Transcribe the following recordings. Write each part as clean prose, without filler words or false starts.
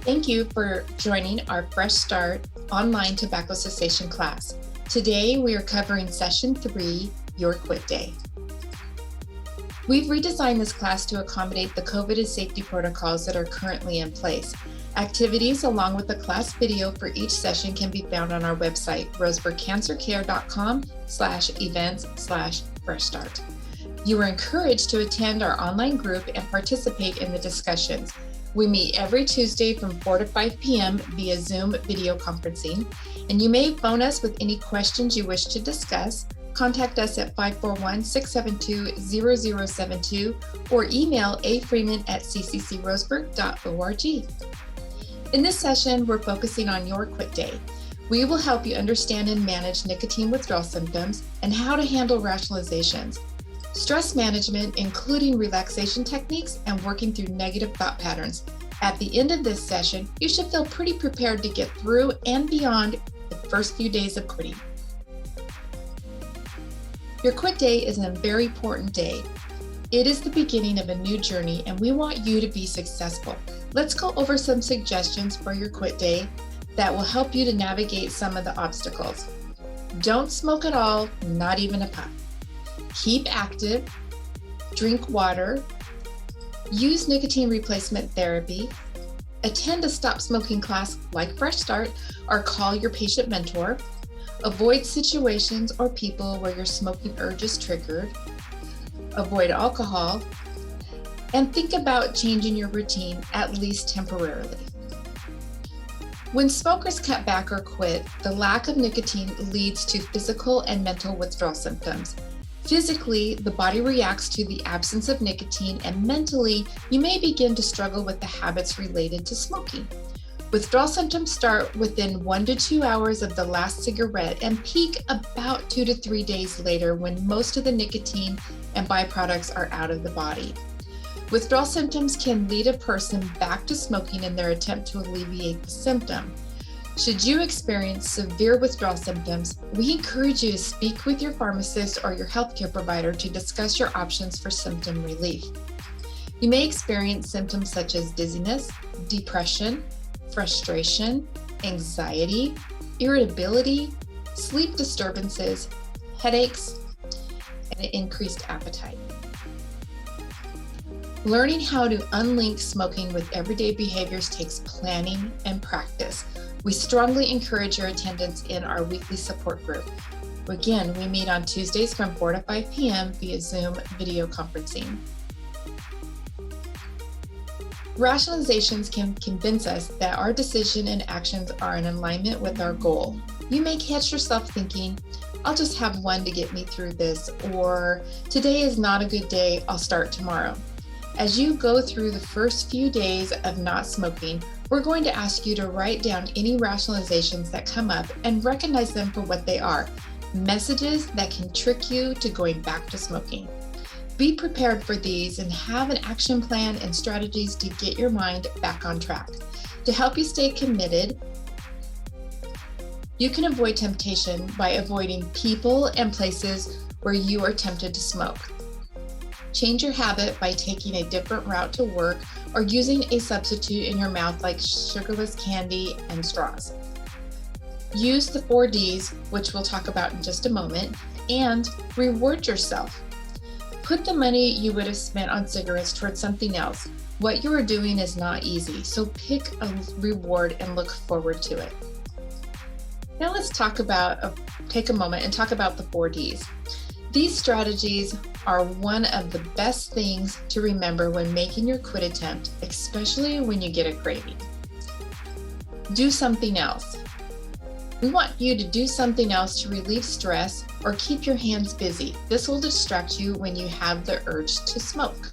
Thank you for joining our Freshstart online tobacco cessation class. Today we are covering session 3, Your Quit Day. We've redesigned this class to accommodate the COVID safety protocols that are currently in place. Activities along with the class video for each session can be found on our website, roseburgcancercare.com/events/freshstart. You are encouraged to attend our online group and participate in the discussions. We meet every Tuesday from 4 to 5 p.m. via Zoom video conferencing, and you may phone us with any questions you wish to discuss. Contact us at 541-672-0072 or email afreeman@cccroseburg.org. In this session, we're focusing on Your Quit Day. We will help you understand and manage nicotine withdrawal symptoms and how to handle rationalizations, stress management, including relaxation techniques and working through negative thought patterns. At the end of this session, you should feel pretty prepared to get through and beyond the first few days of quitting. Your quit day is a very important day. It is the beginning of a new journey, and we want you to be successful. Let's go over some suggestions for your quit day that will help you to navigate some of the obstacles. Don't smoke at all, not even a puff. Keep active, drink water, use nicotine replacement therapy, attend a stop smoking class like Freshstart, or call your patient mentor, avoid situations or people where your smoking urge is triggered, avoid alcohol, and think about changing your routine, at least temporarily. When smokers cut back or quit, the lack of nicotine leads to physical and mental withdrawal symptoms. Physically, the body reacts to the absence of nicotine, and mentally, you may begin to struggle with the habits related to smoking. Withdrawal symptoms start within 1 to 2 hours of the last cigarette and peak about 2 to 3 days later when most of the nicotine and byproducts are out of the body. Withdrawal symptoms can lead a person back to smoking in their attempt to alleviate the symptom. Should you experience severe withdrawal symptoms, we encourage you to speak with your pharmacist or your healthcare provider to discuss your options for symptom relief. You may experience symptoms such as dizziness, depression, frustration, anxiety, irritability, sleep disturbances, headaches, and an increased appetite. Learning how to unlink smoking with everyday behaviors takes planning and practice. We strongly encourage your attendance in our weekly support group. Again, we meet on Tuesdays from 4 to 5 p.m. via Zoom video conferencing. Rationalizations can convince us that our decision and actions are in alignment with our goal. You may catch yourself thinking, I'll just have one to get me through this, or today is not a good day, I'll start tomorrow. As you go through the first few days of not smoking, we're going to ask you to write down any rationalizations that come up and recognize them for what they are, messages that can trick you to going back to smoking. Be prepared for these and have an action plan and strategies to get your mind back on track. To help you stay committed, you can avoid temptation by avoiding people and places where you are tempted to smoke. Change your habit by taking a different route to work or using a substitute in your mouth like sugarless candy and straws. Use the 4 Ds, which we'll talk about in just a moment, and reward yourself. Put the money you would have spent on cigarettes towards something else. What you are doing is not easy, so pick a reward and look forward to it. Now let's take a moment and talk about the 4 Ds. These strategies are one of the best things to remember when making your quit attempt, especially when you get a craving. Do something else. We want you to do something else to relieve stress or keep your hands busy. This will distract you when you have the urge to smoke.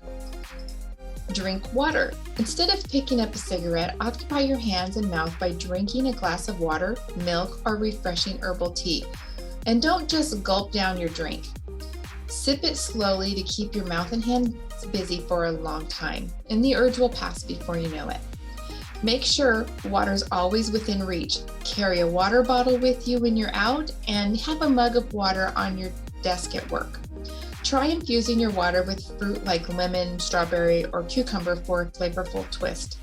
Drink water. Instead of picking up a cigarette, occupy your hands and mouth by drinking a glass of water, milk, or refreshing herbal tea. And don't just gulp down your drink. Sip it slowly to keep your mouth and hands busy for a long time, and the urge will pass before you know it. Make sure water's always within reach. Carry a water bottle with you when you're out and have a mug of water on your desk at work. Try infusing your water with fruit like lemon, strawberry, or cucumber for a flavorful twist.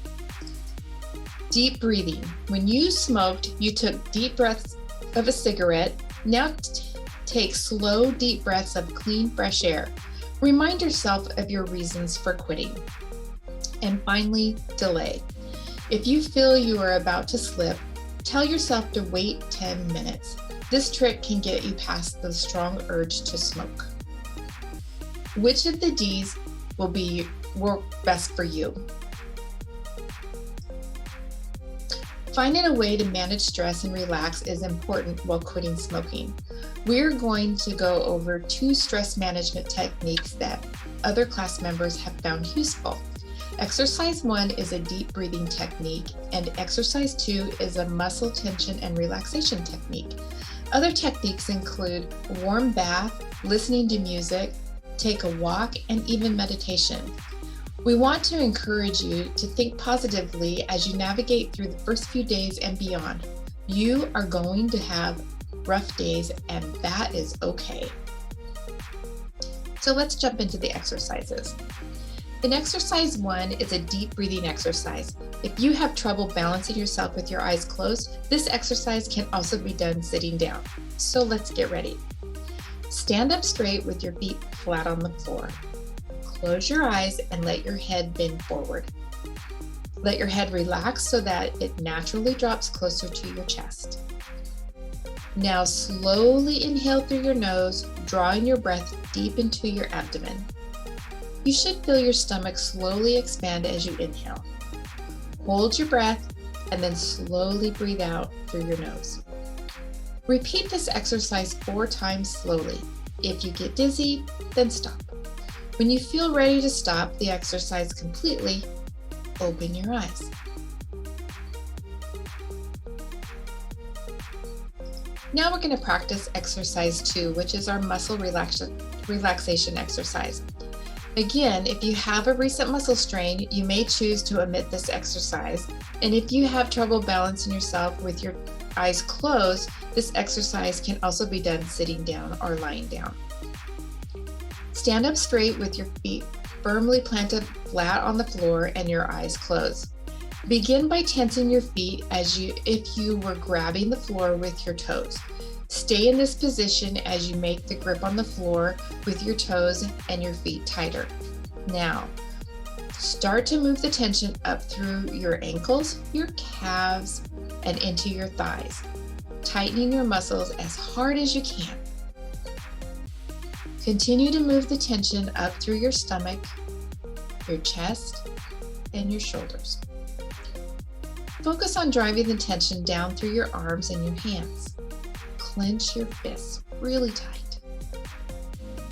Deep breathing. When you smoked, you took deep breaths of a cigarette. Now take slow, deep breaths of clean, fresh air. Remind yourself of your reasons for quitting. And finally, delay. If you feel you are about to slip, tell yourself to wait 10 minutes. This trick can get you past the strong urge to smoke. Which of the D's will work best for you? Finding a way to manage stress and relax is important while quitting smoking. We're going to go over 2 stress management techniques that other class members have found useful. Exercise 1 is a deep breathing technique, and exercise 2 is a muscle tension and relaxation technique. Other techniques include warm bath, listening to music, take a walk, and even meditation. We want to encourage you to think positively as you navigate through the first few days and beyond. You are going to have rough days, and that is okay. So let's jump into the exercises. In exercise 1, it's a deep breathing exercise. If you have trouble balancing yourself with your eyes closed, this exercise can also be done sitting down. So let's get ready. Stand up straight with your feet flat on the floor. Close your eyes and let your head bend forward. Let your head relax so that it naturally drops closer to your chest. Now slowly inhale through your nose, drawing your breath deep into your abdomen. You should feel your stomach slowly expand as you inhale. Hold your breath and then slowly breathe out through your nose. Repeat this exercise 4 times slowly. If you get dizzy, then stop. When you feel ready to stop the exercise completely, open your eyes. Now we're going to practice exercise 2, which is our muscle relaxation exercise. Again, if you have a recent muscle strain, you may choose to omit this exercise. And if you have trouble balancing yourself with your eyes closed, this exercise can also be done sitting down or lying down. Stand up straight with your feet firmly planted flat on the floor and your eyes closed. Begin by tensing your feet if you were grabbing the floor with your toes. Stay in this position as you make the grip on the floor with your toes and your feet tighter. Now, start to move the tension up through your ankles, your calves, and into your thighs, tightening your muscles as hard as you can. Continue to move the tension up through your stomach, your chest, and your shoulders. Focus on driving the tension down through your arms and your hands. Clench your fists really tight.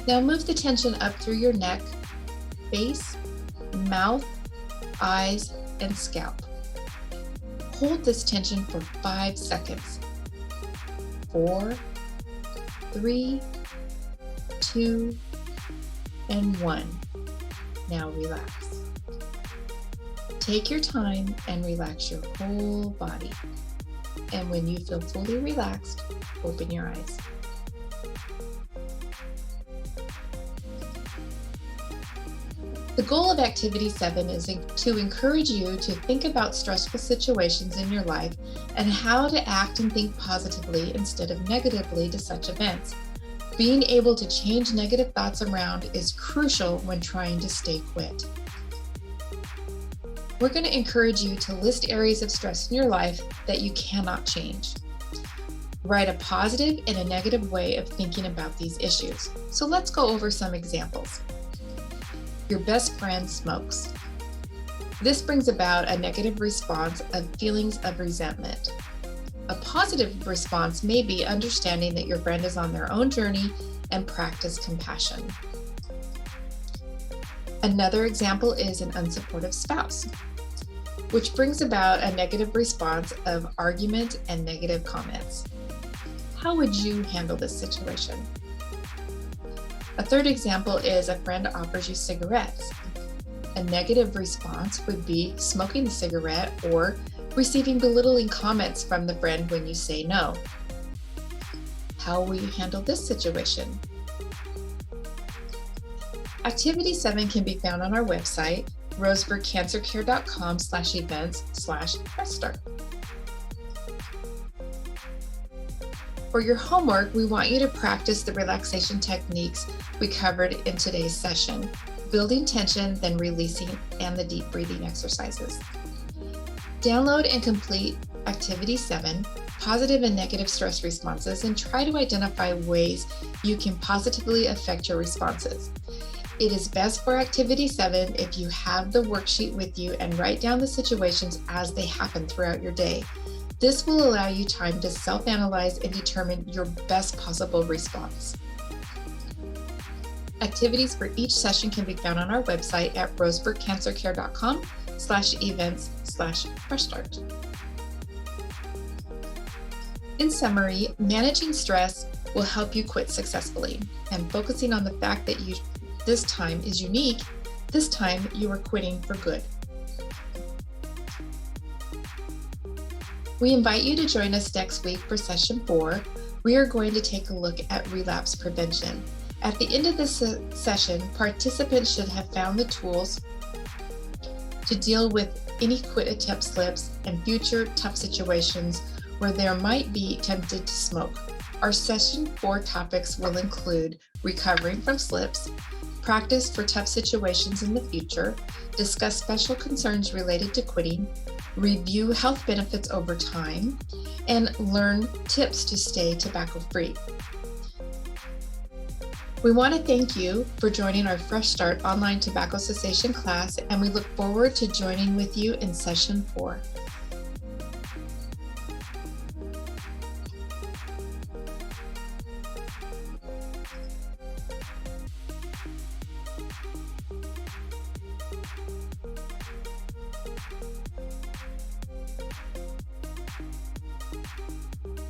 Now move the tension up through your neck, face, mouth, eyes, and scalp. Hold this tension for 5 seconds. 4, 3, 2, and 1. Now relax. Take your time and relax your whole body. And when you feel fully relaxed, open your eyes. The goal of Activity 7 is to encourage you to think about stressful situations in your life and how to act and think positively instead of negatively to such events. Being able to change negative thoughts around is crucial when trying to stay quit. We're going to encourage you to list areas of stress in your life that you cannot change. Write a positive and a negative way of thinking about these issues. So let's go over some examples. Your best friend smokes. This brings about a negative response of feelings of resentment. A positive response may be understanding that your friend is on their own journey and practice compassion. Another example is an unsupportive spouse, which brings about a negative response of argument and negative comments. How would you handle this situation? A third example is a friend offers you cigarettes. A negative response would be smoking the cigarette or receiving belittling comments from the friend when you say no. How will you handle this situation? Activity 7 can be found on our website, roseburgcancercare.com/events/Freshstart. For your homework, we want you to practice the relaxation techniques we covered in today's session: building tension, then releasing, and the deep breathing exercises. Download and complete Activity 7, Positive and Negative Stress Responses, and try to identify ways you can positively affect your responses. It is best for Activity 7 if you have the worksheet with you and write down the situations as they happen throughout your day. This will allow you time to self-analyze and determine your best possible response. Activities for each session can be found on our website at roseburgcancercare.com/events/Freshstart. In summary, managing stress will help you quit successfully, and focusing on the fact that this time is unique, this time you are quitting for good. We invite you to join us next week for Session 4. We are going to take a look at relapse prevention. At the end of this session, participants should have found the tools to deal with any quit attempt slips and future tough situations where they might be tempted to smoke. Our Session 4 topics will include recovering from slips, practice for tough situations in the future, discuss special concerns related to quitting, review health benefits over time, and learn tips to stay tobacco-free. We want to thank you for joining our Fresh Start online tobacco cessation class, and we look forward to joining with you in Session 4.